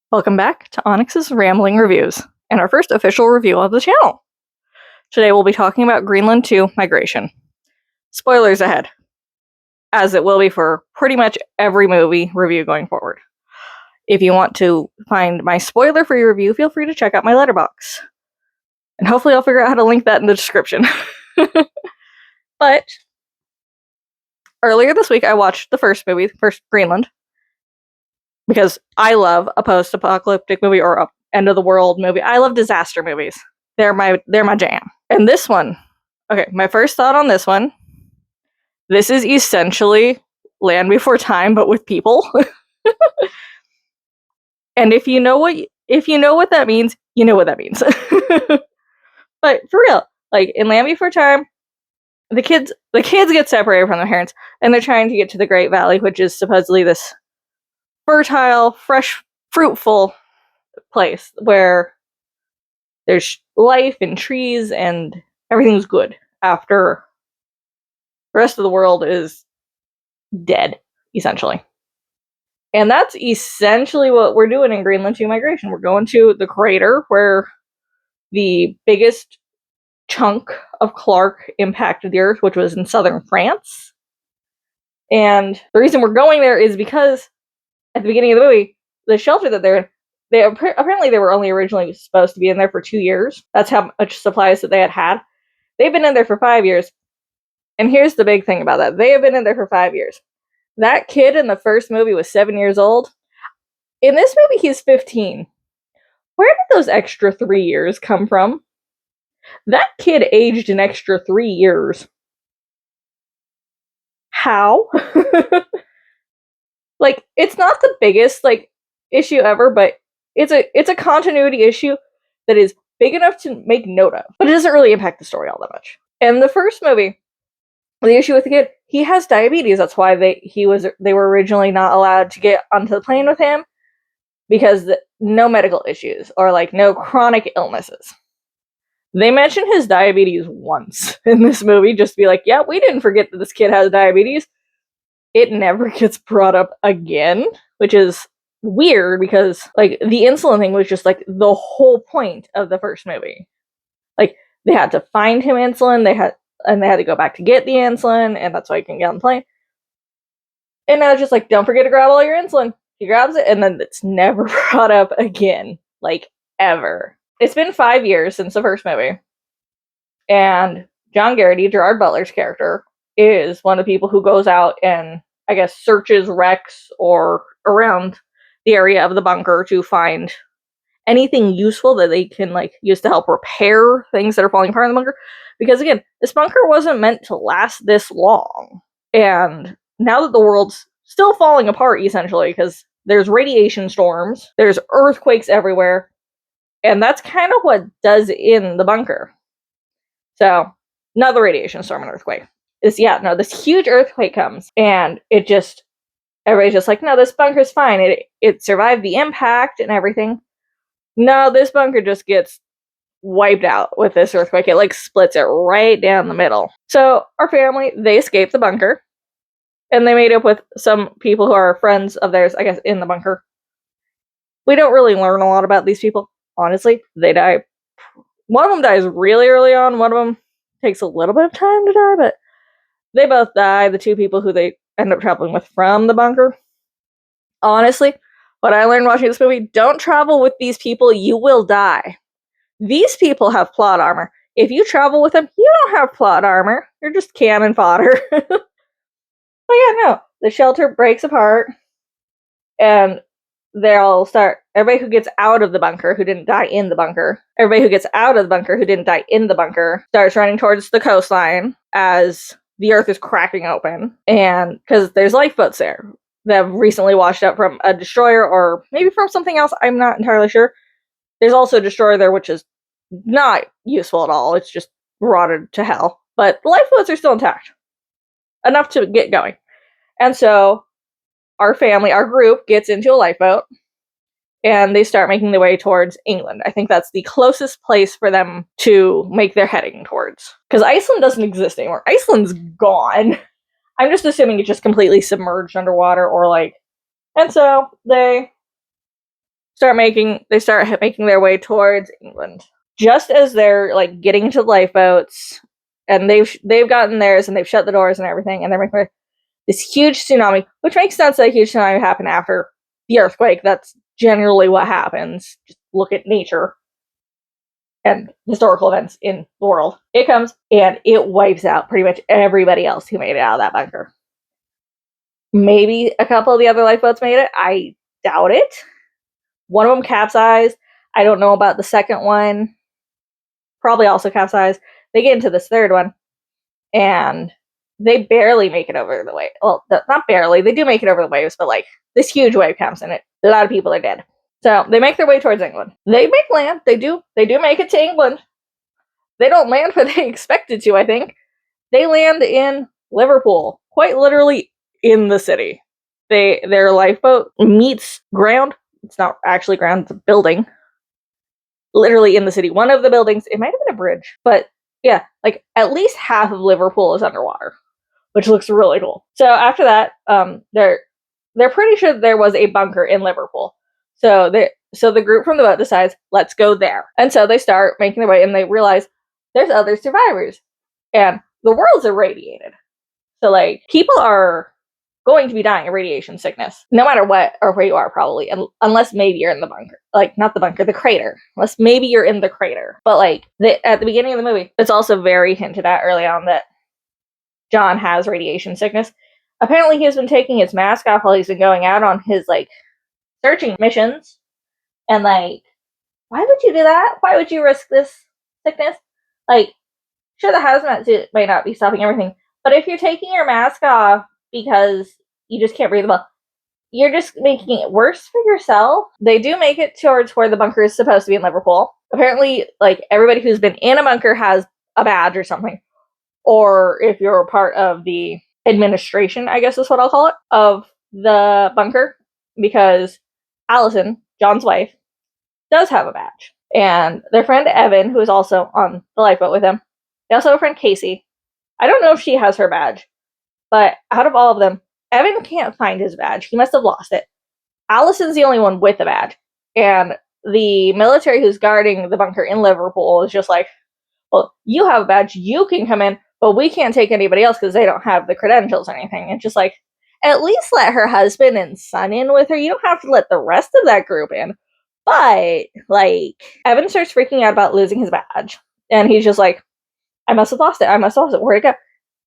Welcome back to Onyx's Rambling Reviews, and our first official review of the channel. Today we'll be talking about Greenland 2 Migration. Spoilers ahead, as it will be for pretty much every movie review going forward. If you want to find my spoiler-free review, feel free to check out my Letterboxd. And hopefully I'll figure out how to link that in the description. But earlier this week I watched the first movie, Greenland, because I love a post-apocalyptic movie or a end-of-the-world movie. I love disaster movies. They're my jam. And this one, okay, my first thought on this one, this is essentially Land Before Time, but with people. And if you know what that means, you know what that means. But for real, like in Land Before Time, the kids get separated from their parents, and they're trying to get to the Great Valley, which is supposedly this fertile, fresh, fruitful place where there's life and trees and everything's good after the rest of the world is dead, essentially. And that's essentially what we're doing in Greenland 2 Migration. We're going to the crater where the biggest chunk of Clark impacted the Earth, which was in southern France. And the reason we're going there is because at the beginning of the movie, the shelter that they're in, apparently they were only originally supposed to be in there for 2 years. That's how much supplies that they had. They've been in there for 5 years. And here's the big thing about that. They have been in there for 5 years. That kid in the first movie was 7 years old. In this movie, he's 15. Where did those extra 3 years come from? That kid aged an extra 3 years. How? Like, it's not the biggest, issue ever, but it's a continuity issue that is big enough to make note of, but it doesn't really impact the story all that much. In the first movie, the issue with the kid, he has diabetes. That's why they were originally not allowed to get onto the plane with him, because no medical issues or no chronic illnesses. They mention his diabetes once in this movie, just to be like, yeah, we didn't forget that this kid has diabetes. It never gets brought up again, which is weird because the insulin thing was just the whole point of the first movie. They had to find him insulin, they had to go back to get the insulin, and that's why he can get on the plane. And now it's just don't forget to grab all your insulin. He grabs it, and then it's never brought up again, ever. It's been 5 years since the first movie, and John Garrity, Gerard Butler's character, is one of the people who goes out and, I guess, searches wrecks or around the area of the bunker to find anything useful that they can, use to help repair things that are falling apart in the bunker. Because, again, this bunker wasn't meant to last this long. And now that the world's still falling apart, essentially, because there's radiation storms, there's earthquakes everywhere, and that's kind of what does in the bunker. So, not the radiation storm and earthquake. This huge earthquake comes, and everybody's just like, no, this bunker's fine. It survived the impact and everything. No, this bunker just gets wiped out with this earthquake. It splits it right down the middle. So our family, they escaped the bunker, and they made up with some people who are friends of theirs, I guess, in the bunker. We don't really learn a lot about these people, honestly. They die. One of them dies really early on. One of them takes a little bit of time to die, but they both die, the two people who they end up traveling with from the bunker. Honestly, what I learned watching this movie, don't travel with these people, you will die. These people have plot armor. If you travel with them, you don't have plot armor. You're just cannon fodder. But yeah, no. The shelter breaks apart, and everybody who gets out of the bunker, who didn't die in the bunker, starts running towards the coastline as the earth is cracking open. And because there's lifeboats there that have recently washed up from a destroyer or maybe from something else, I'm not entirely sure. There's also a destroyer there, which is not useful at all. It's just rotted to hell. But the lifeboats are still intact. Enough to get going. And so our group gets into a lifeboat, and they start making their way towards England. I think that's the closest place for them to make their heading towards. Because Iceland doesn't exist anymore. Iceland's gone. I'm just assuming it's just completely submerged underwater, or And so they start making their way towards England. Just as they're like getting to the lifeboats, and they've gotten theirs and they've shut the doors and everything, and they're making this huge tsunami, which makes sense that a huge tsunami happened after the earthquake. That's generally what happens. Just look at nature and historical events in the world. It comes and it wipes out pretty much everybody else who made it out of that bunker. Maybe a couple of the other lifeboats made it. I doubt it. One of them capsized. I don't know about the second one. Probably also capsized. They get into this third one, and they barely make it over the wave. Well, not barely. They do make it over the waves, but like this huge wave comes and a lot of people are dead. So they make their way towards England. They make land. They do make it to England. They don't land where they expected to, I think. They land in Liverpool, quite literally in the city. Their lifeboat meets ground. It's not actually ground, it's a building. Literally in the city. One of the buildings, it might have been a bridge, but yeah, like at least half of Liverpool is underwater, which looks really cool. So after that, they're pretty sure there was a bunker in Liverpool. So the group from the boat decides, let's go there. And so they start making their way, and they realize there's other survivors, and the world's irradiated. So like people are going to be dying of radiation sickness, no matter what or where you are, probably, unless maybe you're in the bunker. Like, not the bunker, the crater. Unless maybe you're in the crater. But like, at the beginning of the movie, it's also very hinted at early on that John has radiation sickness. Apparently he's been taking his mask off while he's been going out on his, like, searching missions. And like, why would you do that? Why would you risk this sickness? Like, sure, the hazmat suit might not be stopping everything, but if you're taking your mask off because you just can't breathe well, you're just making it worse for yourself. They do make it towards where the bunker is supposed to be in Liverpool. Apparently, like, everybody who's been in a bunker has a badge or something. Or if you're a part of the administration, I guess is what I'll call it, of the bunker, because Allison, John's wife, does have a badge. And their friend Evan, who is also on the lifeboat with them, they also have a friend Casey. I don't know if she has her badge, but out of all of them, Evan can't find his badge. He must have lost it. Allison's the only one with a badge. And the military who's guarding the bunker in Liverpool is just like, well, you have a badge, you can come in, but we can't take anybody else because they don't have the credentials or anything. It's just like, at least let her husband and son in with her. You don't have to let the rest of that group in. But, like, Evan starts freaking out about losing his badge. And he's just like, I must have lost it. Where'd it go?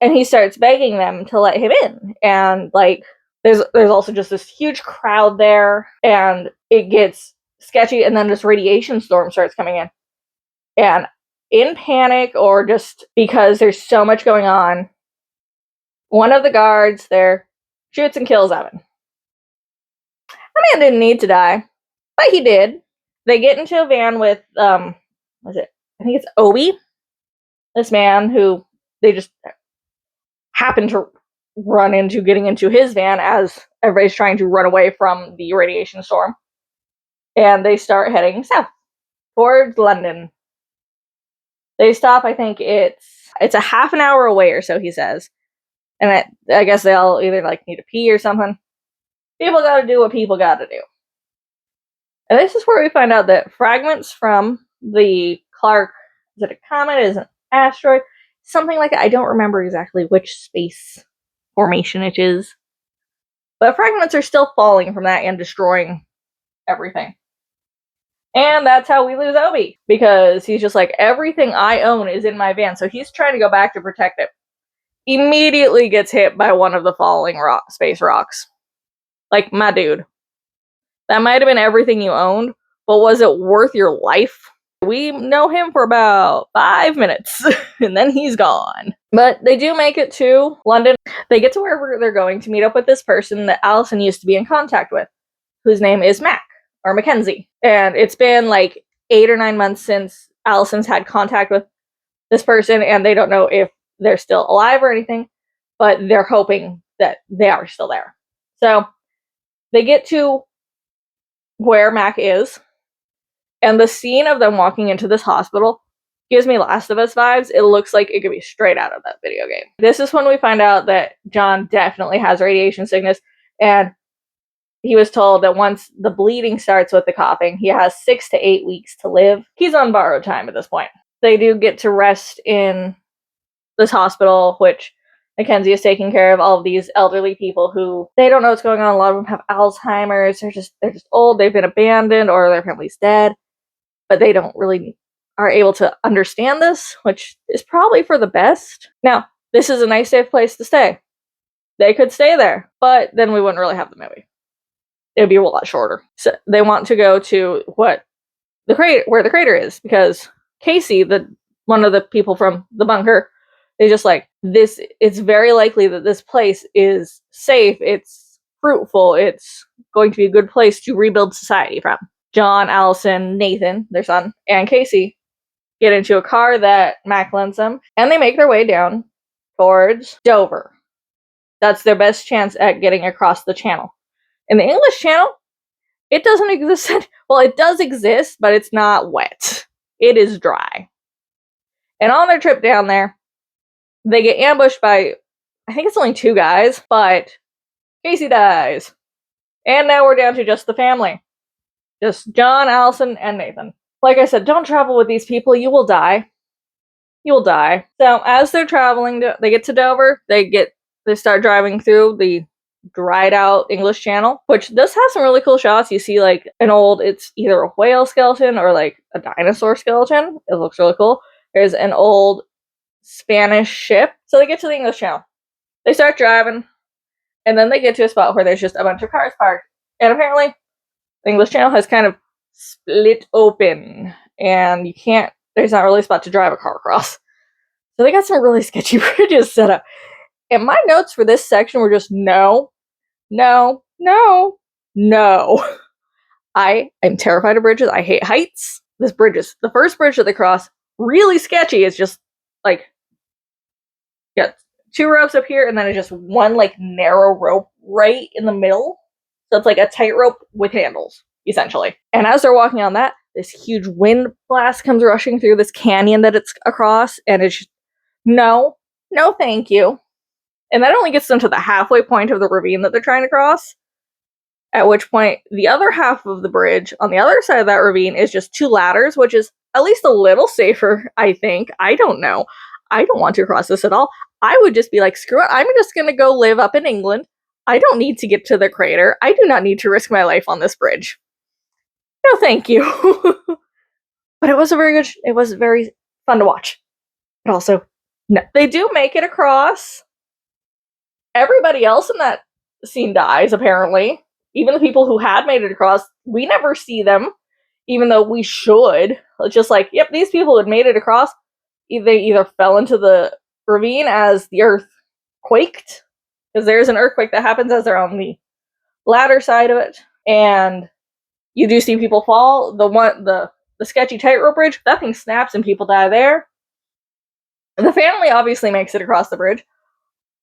And he starts begging them to let him in. And, like, there's also just this huge crowd there. And it gets sketchy. And then this radiation storm starts coming in. And in panic, or just because there's so much going on, one of the guards there shoots and kills Evan. That man didn't need to die, but he did. They get into a van with, I think it's Obi, this man who they just happen to run into getting into his van as everybody's trying to run away from the radiation storm. And they start heading south towards London. They stop, I think it's a half an hour away or so, he says. And I guess they all either like need to pee or something. People gotta do what people gotta do. And this is where we find out that fragments from the Clark, is it a comet, is it an asteroid? Something like that. I don't remember exactly which space formation it is. But fragments are still falling from that and destroying everything. And that's how we lose Obi. Because he's just like, everything I own is in my van. So he's trying to go back to protect it. Immediately gets hit by one of the falling space rocks. Like, my dude. That might have been everything you owned, but was it worth your life? We know him for about 5 minutes, and then he's gone. But they do make it to London. They get to wherever they're going to meet up with this person that Allison used to be in contact with, whose name is Mac, or Mackenzie. And it's been like 8 or 9 months since Allison's had contact with this person, and they don't know if they're still alive or anything, but they're hoping that they are still there. So they get to where Mac is, and the scene of them walking into this hospital gives me Last of Us vibes. It looks like it could be straight out of that video game. This is when we find out that John definitely has radiation sickness, and he was told that once the bleeding starts with the coughing, he has 6 to 8 weeks to live. He's on borrowed time at this point. They do get to rest in this hospital, which Mackenzie is taking care of all of these elderly people who they don't know what's going on. A lot of them have Alzheimer's. They're just old. They've been abandoned or their family's dead, but they don't really are able to understand this, which is probably for the best. Now, this is a nice, safe place to stay. They could stay there, but then we wouldn't really have the movie. It would be a lot shorter. So they want to go to where the crater is, because Casey, one of the people from the bunker, is just like, this. It's very likely that this place is safe. It's fruitful. It's going to be a good place to rebuild society from. John, Allison, Nathan, their son, and Casey get into a car that Mac lends them, and they make their way down towards Dover. That's their best chance at getting across the channel. In the English Channel, it doesn't exist. Well, it does exist, but it's not wet. It is dry. And on their trip down there, they get ambushed by, I think it's only 2 guys, but Casey dies. And now we're down to just the family. Just John, Allison, and Nathan. Like I said, don't travel with these people. You will die. You will die. So as they're traveling, they get to Dover. They start driving through the dried out English Channel, which this has some really cool shots. You see like it's either a whale skeleton or like a dinosaur skeleton. It looks really cool. There's an old Spanish ship. So they get to the English Channel. They start driving, and then they get to a spot where there's just a bunch of cars parked. And apparently, the English Channel has kind of split open, and there's not really a spot to drive a car across. So they got some really sketchy bridges set up. And my notes for this section were just no, no, no, no. I am terrified of bridges. I hate heights. The first bridge that they cross, really sketchy. It's just like, yeah, 2 ropes up here, and then it's just one like narrow rope right in the middle. So it's like a tightrope with handles, essentially. And as they're walking on that, this huge wind blast comes rushing through this canyon that it's across, and it's just, no, thank you. And that only gets them to the halfway point of the ravine that they're trying to cross. At which point, the other half of the bridge on the other side of that ravine is just 2 ladders, which is at least a little safer, I think. I don't know. I don't want to cross this at all. I would just be like, screw it. I'm just going to go live up in England. I don't need to get to the crater. I do not need to risk my life on this bridge. No, thank you. But it was very fun to watch. But also, no. They do make it across. Everybody else in that scene dies, apparently. Even the people who had made it across, we never see them, even though we should. It's just like, yep, these people had made it across. They either fell into the ravine as the earth quaked, because there's an earthquake that happens as they're on the ladder side of it, and you do see people fall. The sketchy tightrope bridge, that thing snaps and people die there. And the family obviously makes it across the bridge.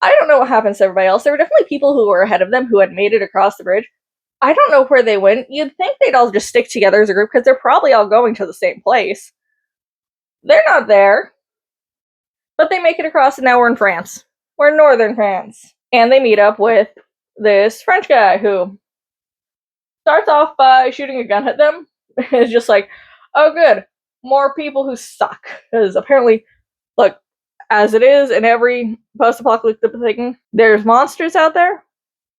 I don't know what happens to everybody else. There were definitely people who were ahead of them who had made it across the bridge. I don't know where they went. You'd think they'd all just stick together as a group, because they're probably all going to the same place. They're not there. But they make it across, and now we're in France. We're in northern France. And they meet up with this French guy who starts off by shooting a gun at them. It's just like, oh good, more people who suck. Because apparently, look, as it is in every post-apocalyptic thing, there's monsters out there,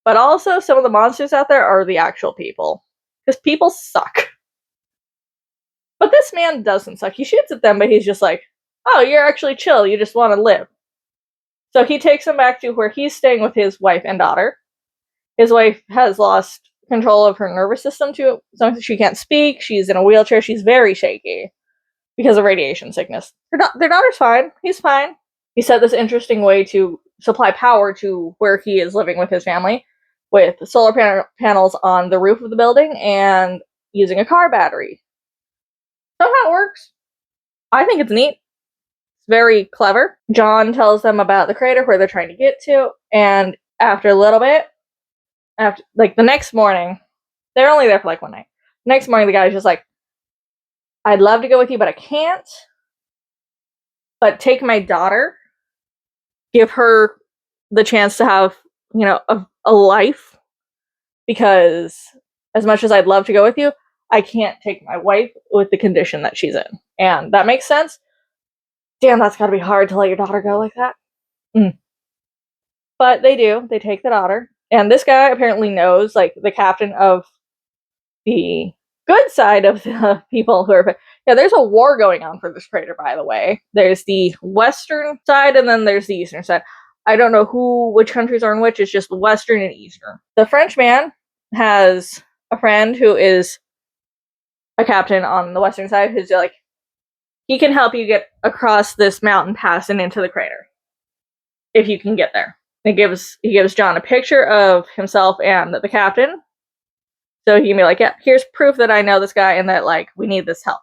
but also some of the monsters out there are the actual people. Because people suck. But this man doesn't suck. He shoots at them, but he's just like, oh, you're actually chill. You just want to live. So he takes them back to where he's staying with his wife and daughter. His wife has lost control of her nervous system too. So she can't speak. She's in a wheelchair. She's very shaky because of radiation sickness. Their daughter's fine. He's fine. He set this interesting way to supply power to where he is living with his family, with solar panels on the roof of the building and using a car battery. Somehow it works. I think it's neat. It's very clever. John tells them about the crater where they're trying to get to, and after a little bit, the next morning, they're only there for like one night. Next morning, the guy's just like, I'd love to go with you, but I can't. But take my daughter, give her the chance to have, a life. because as much as I'd love to go with you, I can't take my wife with the condition that she's in. And that makes sense. Damn, that's gotta be hard to let your daughter go like that. But they do. They take the daughter. And this guy apparently knows, like, the captain of the good side of the people who are... Yeah, there's a war going on for this crater, by the way. There's the western side, and then there's the eastern side. I don't know which countries are in which. It's just the western and eastern. The French man has a friend who is a captain on the western side who's like, he can help you get across this mountain pass and into the crater if you can get there. He gives John a picture of himself and the captain, so he can be like, yeah, here's proof that I know this guy and that, like, we need this help.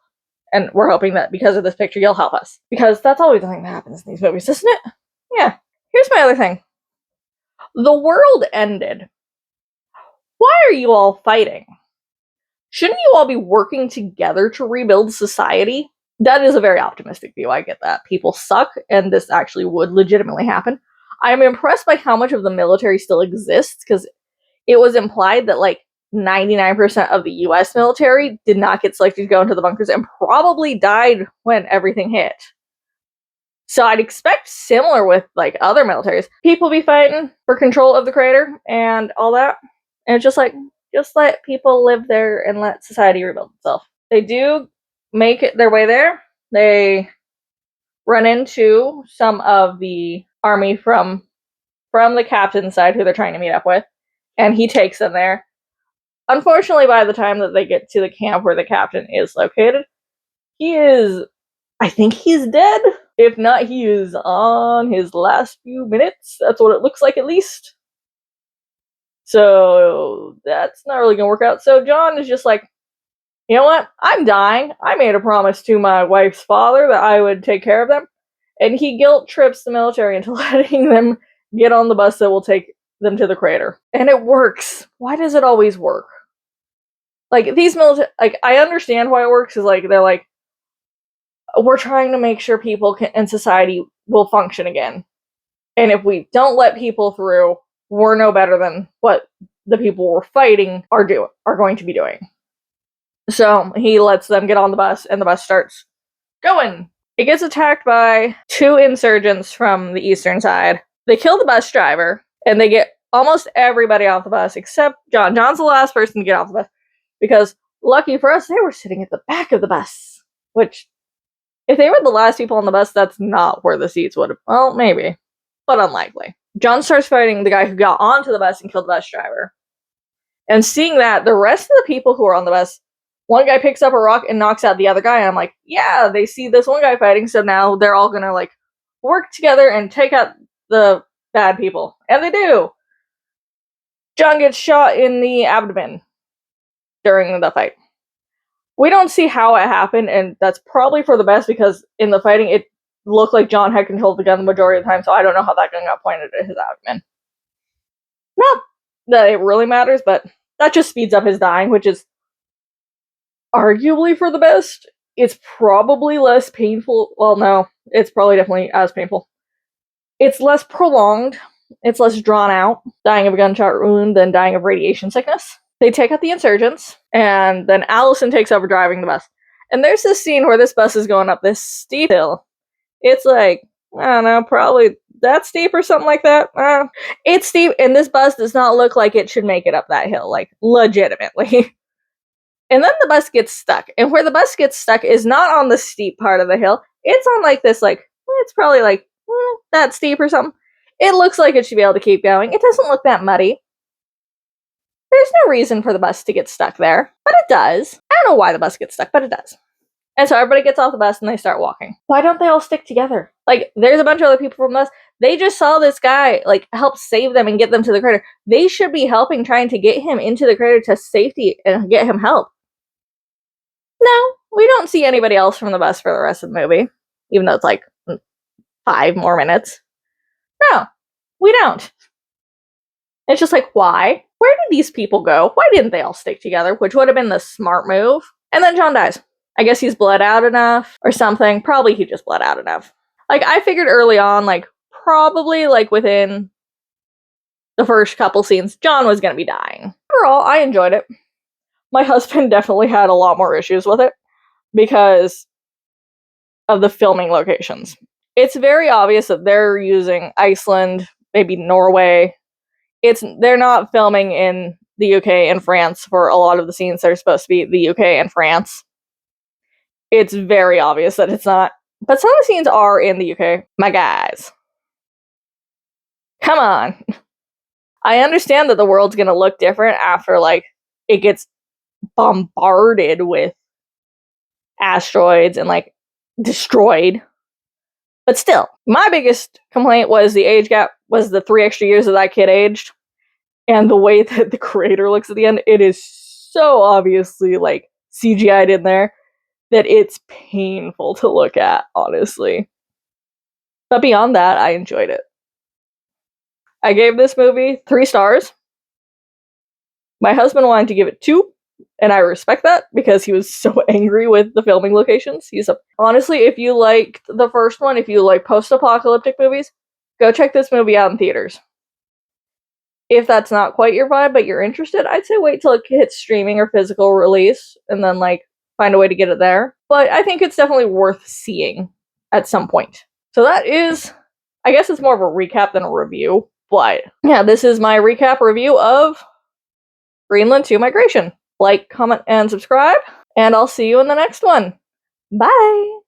And we're hoping that because of this picture, you'll help us. Because that's always the thing that happens in these movies, isn't it? Yeah. Here's my other thing. The world ended. Why are you all fighting? Shouldn't you all be working together to rebuild society? That is a very optimistic view, I get that. People suck, and this actually would legitimately happen. I'm impressed by how much of the military still exists, because it was implied that, like, 99% of the US military did not get selected to go into the bunkers and probably died when everything hit. So I'd expect similar with, like, other militaries. People be fighting for control of the crater and all that. And it's just like, just let people live there and let society rebuild itself. They do make it their way there. They run into some of the army from the captain's side who they're trying to meet up with. And he takes them there. Unfortunately, by the time that they get to the camp where the captain is located, I think he's dead. If not, he is on his last few minutes. That's what it looks like, at least. So that's not really gonna work out. So John is just like, you know what? I'm dying. I made a promise to my wife's father that I would take care of them. And he guilt trips the military into letting them get on the bus that will take them to the crater. And it works. Why does it always work? Like, these military... Like, I understand why it works, is like, they're like, we're trying to make sure people and society will function again. And if we don't let people through, we're no better than what the people we're fighting are going to be doing. So he lets them get on the bus, and the bus starts going. It gets attacked by 2 insurgents from the eastern side. They kill the bus driver, and they get almost everybody off the bus except John. John's the last person to get off the bus, because lucky for us, they were sitting at the back of the bus. Which, if they were the last people on the bus, that's not where the seats would have... Well, maybe, but unlikely. John starts fighting the guy who got onto the bus and killed the bus driver. And seeing that, the rest of the people who are on the bus, one guy picks up a rock and knocks out the other guy, and I'm like, yeah, they see this one guy fighting, so now they're all gonna, like, work together and take out the bad people. And they do! John gets shot in the abdomen during the fight. We don't see how it happened, and that's probably for the best, because in the fighting, it looked like John had control of the gun the majority of the time, so I don't know how that gun got pointed at his abdomen. Not that it really matters, but that just speeds up his dying, which is arguably for the best. It's probably less painful. Well, no, it's probably definitely as painful. It's less prolonged. It's less drawn out, dying of a gunshot wound than dying of radiation sickness. They take out the insurgents, and then Allison takes over driving the bus. And there's this scene where this bus is going up this steep hill. It's like, I don't know, probably that steep or something like that. It's steep, and this bus does not look like it should make it up that hill, like, legitimately. And then the bus gets stuck. And where the bus gets stuck is not on the steep part of the hill. It's on, like, this, like, it's probably, like, that steep or something. It looks like it should be able to keep going. It doesn't look that muddy. There's no reason for the bus to get stuck there, but it does. I don't know why the bus gets stuck, but it does. And so everybody gets off the bus and they start walking. Why don't they all stick together? Like, there's a bunch of other people from the bus. They just saw this guy, like, help save them and get them to the crater. They should be helping, trying to get him into the crater to safety and get him help. No, we don't see anybody else from the bus for the rest of the movie, even though it's like 5 more minutes. No, we don't. It's just like, why? Where did these people go? Why didn't they all stick together? Which would have been the smart move. And then John dies. I guess he's bled out enough or something. Probably he just bled out enough. Like, I figured early on, like, probably, like, within the first couple scenes, John was going to be dying. Overall, I enjoyed it. My husband definitely had a lot more issues with it because of the filming locations. It's very obvious that they're using Iceland, maybe Norway. They're not filming in the UK and France for a lot of the scenes that are supposed to be the UK and France. It's very obvious that it's not. But some of the scenes are in the UK. My guys. Come on. I understand that the world's gonna look different after, like, it gets bombarded with asteroids and, like, destroyed. But still, my biggest complaint was the age gap, was the 3 extra years that kid aged. And the way that the creator looks at the end, it is so obviously, like, CGI'd in there that it's painful to look at, honestly. But beyond that, I enjoyed it. I gave this movie 3 stars. My husband wanted to give it 2, and I respect that because he was so angry with the filming locations. Honestly, if you liked the first one, if you like post-apocalyptic movies, go check this movie out in theaters. If that's not quite your vibe, but you're interested, I'd say wait till it hits streaming or physical release, and then, like, find a way to get it there. But I think it's definitely worth seeing at some point. So that is, I guess it's more of a recap than a review. But yeah, this is my recap review of Greenland 2 Migration. Like, comment, and subscribe, and I'll see you in the next one. Bye!